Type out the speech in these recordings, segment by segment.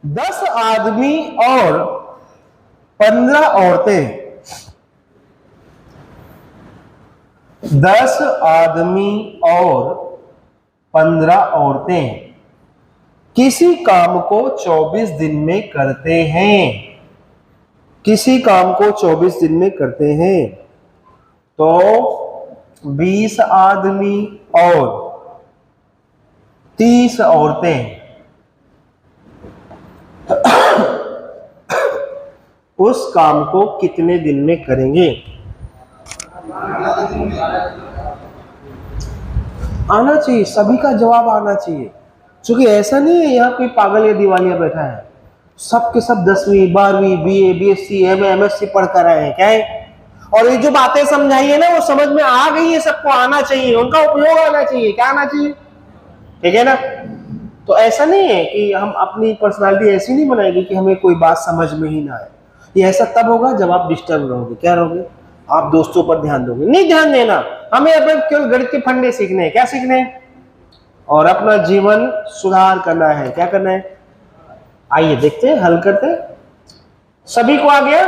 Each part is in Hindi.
10 आदमी और 15 औरतें, 10 आदमी और 15 औरतें किसी काम को 24 दिन में करते हैं, किसी काम को 24 दिन में करते हैं, तो 20 आदमी और 30 औरतें उस काम को कितने दिन में करेंगे? आना चाहिए, सभी का जवाब आना चाहिए, क्योंकि ऐसा नहीं है यहाँ कोई पागल या दिवालिया बैठा है। सब के सब 10वीं 12वीं बीए बीएससी एमए एमएससी पढ़ कर आए हैं, क्या है? और ये जो बातें समझाई है ना वो समझ में आ गई है, सबको आना चाहिए, उनका उपयोग आना चाहिए, क्या आना चाहिए, ठीक है ना? तो ऐसा नहीं है कि हम अपनी पर्सनालिटी ऐसी नहीं बनाएगी कि हमें कोई बात समझ में ही ना आए। ये ऐसा तब होगा जब आप डिस्टर्ब रहोगे। क्या रहोगे? आप दोस्तों पर ध्यान दोगे। नहीं ध्यान देना, हमें अपने केवल गणित के फंडे सीखने हैं। क्या सीखने हैं? और अपना जीवन सुधार करना है। क्या करना है? आइए देखते हैं, हल करते हैं। सभी को आ गया?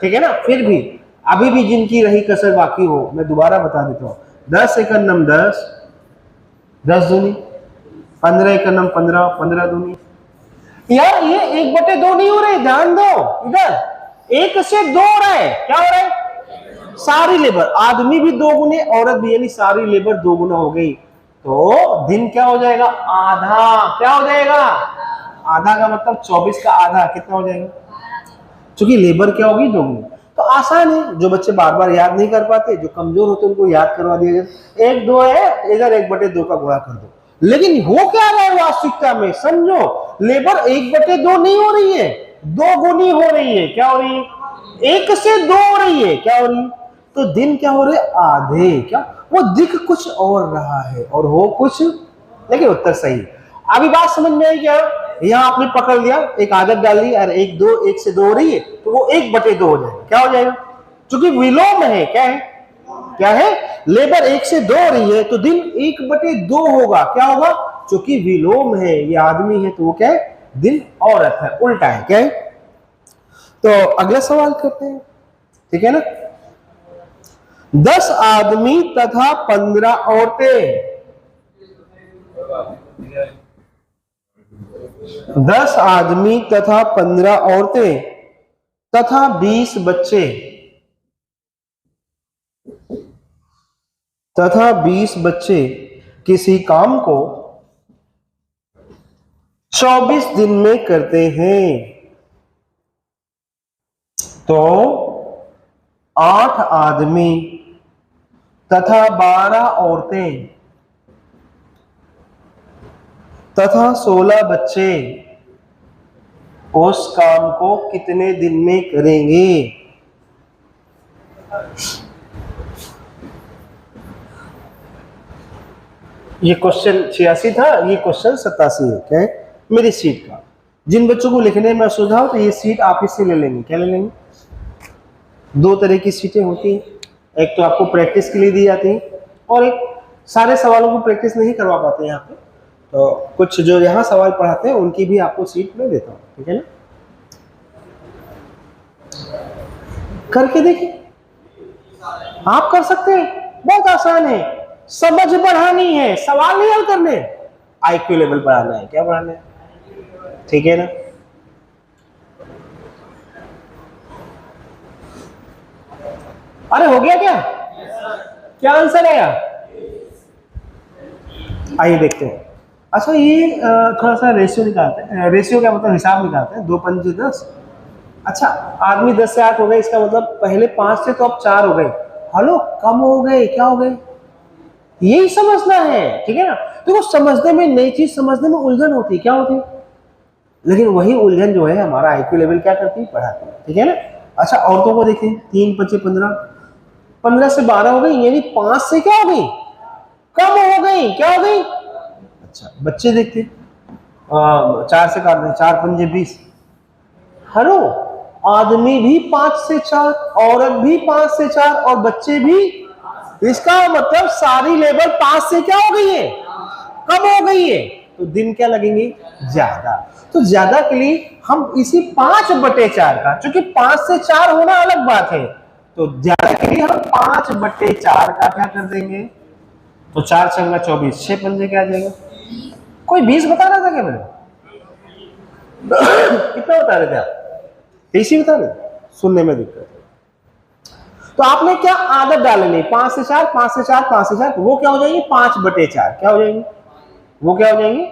ठीक है ना? फिर भी अभी भी जिनकी रही कसर बाकी हो, मैं दोबारा बता देता हूँ। 10 एकड़ नम 10, 10 दूनी 15 एकड़ नम 15, 15 दूनी। यार ये 1/2 नहीं हो रहे, ध्यान दो इधर, 1 से 2 हो रहा है। क्या हो रहा है? सारी लेबर, आदमी भी 2 गुने, औरत भी, यानी सारी लेबर 2 गुना हो गई। तो दिन क्या हो जाएगा? आधा। क्या हो जाएगा? आधा का मतलब 24 का आधा कितना हो जाएगा? क्योंकि लेबर क्या होगी? 2 गुनी। तो आसान है, जो बच्चे बार बार याद नहीं कर पाते, जो कमजोर होते उनको याद करवा दिया जाए। 1 2 है, इधर 1/2 का गुणा कर दो। लेकिन हो क्या रहा है वास्तविकता में? समझो, लेबर 1/2 नहीं हो रही है, 2 गुनी हो रही है। क्या हो रही है? 1 से 2 हो रही है। क्या हो रही है? तो दिन क्या हो रहे? आधे। क्या वो दिख कुछ और रहा है और हो कुछ, लेकिन उत्तर सही। अभी बात समझ में आई क्या? यहाँ आपने पकड़ लिया, एक आदत डाल ली, और 1 से 2 हो रही है, तो वो 1/2 हो जाएगा। क्या हो जाएगा? क्योंकि विलोम है। क्या है? क्या है? लेबर 1 से 2 हो रही है, तो दिन 1/2 होगा। क्या होगा? क्योंकि विलोम है, ये आदमी है, तो वो क्या है? दिन औरत है, उल्टा है। क्या है? तो अगला सवाल करते हैं, ठीक है ना? 10 आदमी तथा 15 औरतें, 10 आदमी तथा 15 औरतें तथा 20 बच्चे, तथा 20 बच्चे किसी काम को 24 दिन में करते हैं, तो 8 आदमी तथा 12 औरतें तथा 16 बच्चे उस काम को कितने दिन में करेंगे? ये क्वेश्चन 86 था, ये क्वेश्चन 87 है। क्या है? मेरी सीट का। जिन बच्चों को लिखने में सुझाव, तो ये सीट आप इससे ले लेंगे। क्या ले लेंगे? 2 तरह की सीटें होती हैं, एक तो आपको प्रैक्टिस के लिए दी जाती है, और एक सारे सवालों को प्रैक्टिस नहीं करवा पाते यहाँ पे, तो कुछ जो यहाँ सवाल पढ़ाते हैं उनकी भी आपको सीट में देता हूँ, ठीक है ना? करके देखिए, आप कर सकते हैं, बहुत आसान है। समझ बढ़ानी है, सवाल नहीं हल करने, आईक्यू लेवल बढ़ाना है। क्या बढ़ाना है? ठीक है ना? अरे हो गया क्या? क्या आंसर आया? आइए देखते हैं। अच्छा, ये थोड़ा सा रेशियो निकालते हैं। रेशियो क्या मतलब? हिसाब निकालते हैं। 2 पंजे 10। अच्छा, आदमी 10 से 8 हो गए, इसका मतलब पहले 5 थे तो अब 4 हो गए। हेलो, कम हो गए। क्या हो गए? यही समझना है, ठीक है ना? देखो, समझने में, नई चीज समझने में उलझन होती है। क्या होती है? लेकिन वही उलझन जो है हमारा आईक्यू लेवल क्या करती है? बढ़ाती है, ठीक है ना? अच्छा, औरतों को देखें, 3 5 15, 15 से 12 हो गई, यानी 5 से क्या हो गई? कम हो गई। क्या हो गई? अच्छा, बच्चे देखते, 4 से काट दें, 4 पंजे 20। हेलो, आदमी भी 5 से 4, औरत भी 5 से 4, और बच्चे भी। इसका मतलब सारी लेबर 5 से क्या हो गई है? कम हो गई है। तो दिन क्या लगेंगे, ज्यादा। तो ज्यादा के लिए हम इसी 5/4 का, क्योंकि 5 से 4 होना अलग बात है, तो ज्यादा के लिए हम 5/4 का क्या कर देंगे, तो 4 छंगा 24, 6 पंजे क्या आ जाएगा, कोई 20 बता रहा था क्या मेरे कितना बता रहे थे आप, 23 बता रहे, सुनने में दिक्कत है। तो आपने क्या आदत डालनी, 5 से 4, 5 से 4, 5 से 4, वो क्या हो जाएंगे 5/4, क्या हो जाएंगे, वो क्या हो जाएंगे।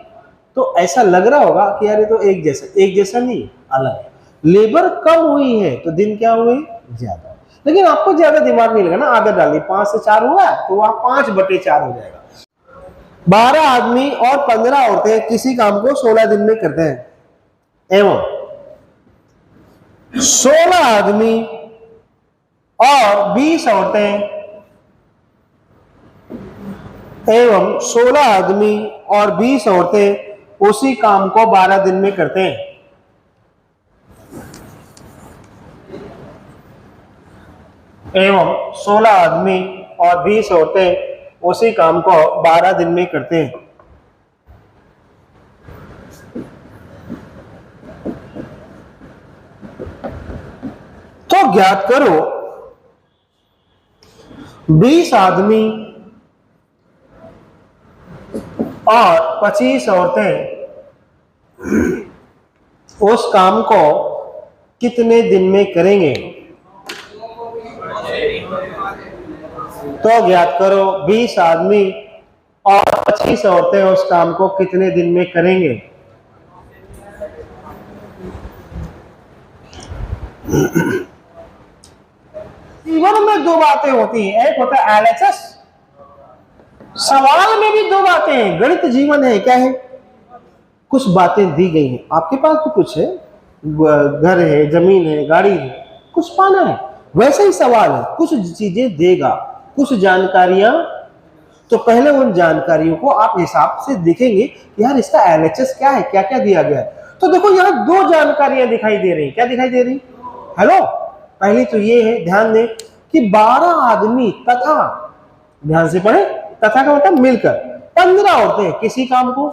तो ऐसा लग रहा होगा कि यार ये तो एक जैसा नहीं, अलग है। लेबर कम हुई है तो दिन क्या हुए, ज्यादा। लेकिन आपको ज्यादा दिमाग नहीं लगा ना, आदत डालनी, 5 से 4 हुआ तो वहां 5/4 हो जाएगा। 12 आदमी और 15 औरतें किसी काम को 16 दिन में करते हैं, एवं 16 आदमी और 20 औरतें एवं 16 आदमी और 20 औरतें उसी काम को 12 दिन में करते हैं। एवं 16 आदमी और 20 औरतें उसी काम को 12 दिन में करते हैं। तो ज्ञात करो 20 आदमी और 25 औरतें उस काम को कितने दिन में करेंगे। तो ज्ञात करो 20 आदमी और 25 औरतें उस काम को कितने दिन में करेंगे। जीवन में दो बातें होती हैं, एक होता है एलएचएस, सवाल में भी दो बातें हैं। गणित जीवन है, क्या है, कुछ बातें दी गई हैं, आपके पास भी कुछ है, घर है, जमीन है, गाड़ी है, कुछ पाना है, वैसे ही सवाल है, कुछ चीजें देगा, कुछ जानकारियां, तो पहले उन जानकारियों को आप हिसाब से देखेंगे कि यार इसका एलएचएस क्या है, क्या क्या दिया गया है। तो देखो यहां दो जानकारियां दिखाई दे रही, क्या दिखाई दे रही, हेलो, पहली तो ये है, ध्यान दें कि 12 आदमी तथा, ध्यान से पढ़े, तथा का मतलब मिलकर, 15 औरतें किसी काम को,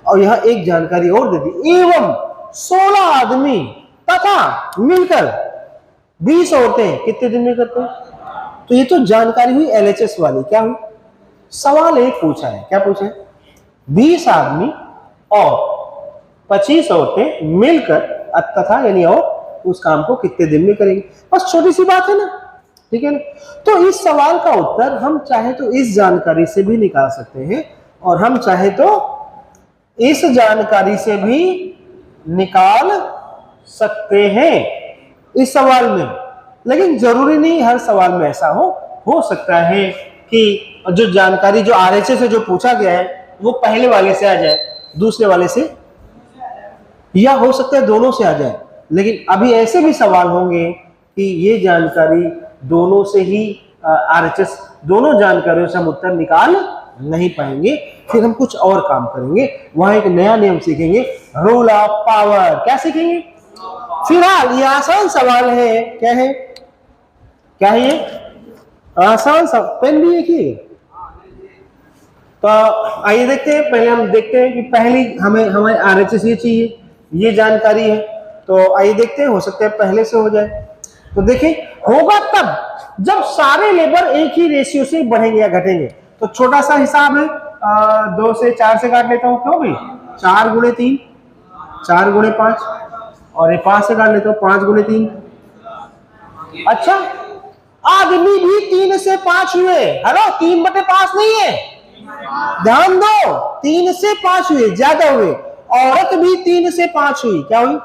और यहां एक जानकारी और दे दी, एवं 16 आदमी तथा मिलकर 20 औरतें कितने दिन में करते हैं। तो ये तो जानकारी हुई एलएचएस वाली, क्या हुई, सवाल एक पूछा है, क्या पूछा है, 20 आदमी और 25 औरतें मिलकर तथा यानी और उस काम को कितने दिन में करेंगे, बस छोटी सी बात है ना, ठीक है ना। तो इस सवाल का उत्तर हम चाहे तो इस जानकारी से भी निकाल सकते हैं और हम चाहे तो इस जानकारी से भी निकाल सकते हैं इस सवाल में, लेकिन जरूरी नहीं हर सवाल में ऐसा हो सकता है कि जो जानकारी जो आरएचएस से जो पूछा गया है वो पहले वाले से आ जाए, दूसरे वाले से, या हो सकता है दोनों से आ जाए। लेकिन अभी ऐसे भी सवाल होंगे कि ये जानकारी दोनों से ही आरएचएस, दोनों जानकारियों से हम उत्तर निकाल नहीं पाएंगे, फिर हम कुछ और काम करेंगे, वहां एक नया नियम सीखेंगे, रूल ऑफ पावर, क्या सीखेंगे। फिलहाल ये आसान सवाल है, क्या है, क्या है ये आसान सा, पेन भी एक ही। तो आइए देखते हैं, पहले हम देखते हैं कि पहली हमें आरएचएस ये चाहिए, ये जानकारी है, तो आइए देखते हैं, हो सकता है पहले से हो जाए। तो देखिए होगा तब जब सारे लेबर एक ही रेशियो से बढ़ेंगे या घटेंगे। तो छोटा सा हिसाब है, 2 से 4 से काट लेता हूं, क्यों भाई, 4 गुणे 3, 4 गुणे 5, और ये 5 से काट लेता हूं, 5 गुणे 3। अच्छा, आदमी भी 3 से 5 हुए, हेलो, 3/5 नहीं है, ध्यान दो, 3 से 5 हुए, ज्यादा हुए। औरत भी 3 से 5 हुई, क्या हुई,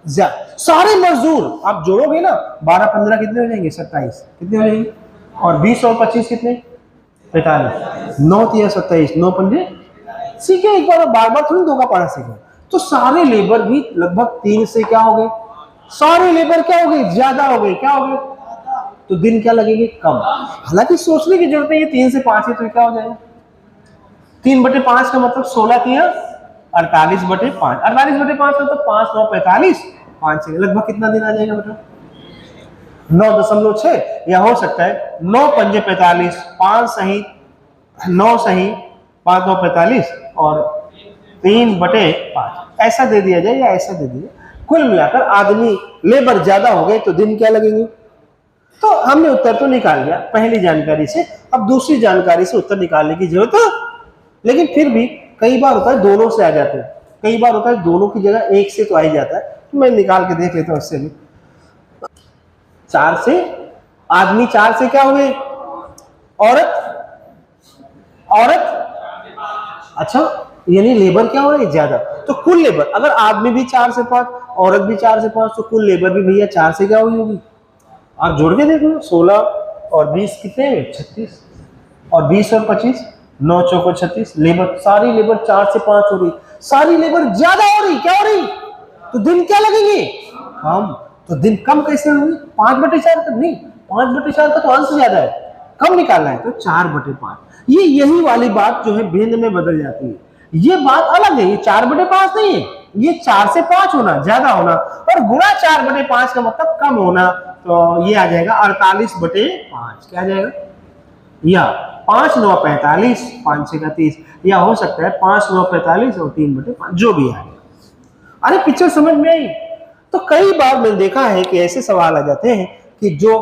सारे मजदूर आप जोड़ोगे ना, 12 15 कितने हो जाएंगे, 27 कितने हो जाएंगे, और 20 और 25 कितने, 45, 9 3 27, 9 पंजे, सीखे एक बार, बार बार थोड़ी दो का पढ़ा सीखे। तो सारे लेबर भी लगभग 3 से क्या हो गए, सारे लेबर क्या हो गए, ज्यादा हो गए, क्या हो गए, तो दिन क्या लगेंगे, कम। हालांकि सोचने की जरूरत नहीं है, 3 से 5 है तो क्या हो जाएगा, 3/5 का मतलब 16 3 48/5, 48/5 का तो 5 9 45, 5 6 लगभग कितना दिन आ जाएगा बेटा, 9.6, या हो सकता है 9 पंजे 45, 5 सही 9 सही, 5 9 45 और 3/5 ऐसा दे दिया जाए या ऐसा दे दिया, कुल मिलाकर आदमी लेबर ज्यादा हो गए तो दिन क्या लगेंगे। तो हमने उत्तर तो निकाल लिया पहली जानकारी से, अब दूसरी जानकारी से उत्तर निकालने की जरूरत है। लेकिन फिर भी कई बार होता है दोनों से आ जाते हैं, कई बार होता है दोनों की जगह एक से तो आ ही जाता है, तो मैं निकाल के देख लेता हूं इससे भी। 4 से आदमी, 4 से क्या हुए, औरत, अच्छा यानी लेबर क्या हो रही है ज्यादा, तो कुल लेबर अगर आदमी भी 4 से 5 औरत भी 4 से 5 तो कुल लेबर भी भैया 4 से क्या हुई होगी। आप जोड़ के देख लो, 16 और 20 कितने हुए, 36, और 20 और 25 9 चौको 36, लेबर सारी लेबर 4 से 5 हो रही, सारी लेबर ज्यादा हो रही, क्या हो रही, तो दिन क्या लगेंगे, कम। तो दिन कम कैसे होंगे, 5/4 का नहीं, 5/4 का तो अंश ज्यादा है, कम निकालना है तो 4/5। ये यही वाली बात जो है भिन्न में बदल जाती है, ये बात अलग है, ये 4/5 नहीं है, ये 4 से 5 होना, ज्यादा होना, और गुणा 4/5 का मतलब कम होना, तो ये आ जाएगा 48/5। क्या आ जाएगा, या 5 9 45, 5 6 का 30, या हो सकता है 5 9 45 और 3/5, जो भी आएगा। अरे पिक्चर समझ में आई। तो कई बार मैंने देखा है कि ऐसे सवाल आ जाते हैं कि जो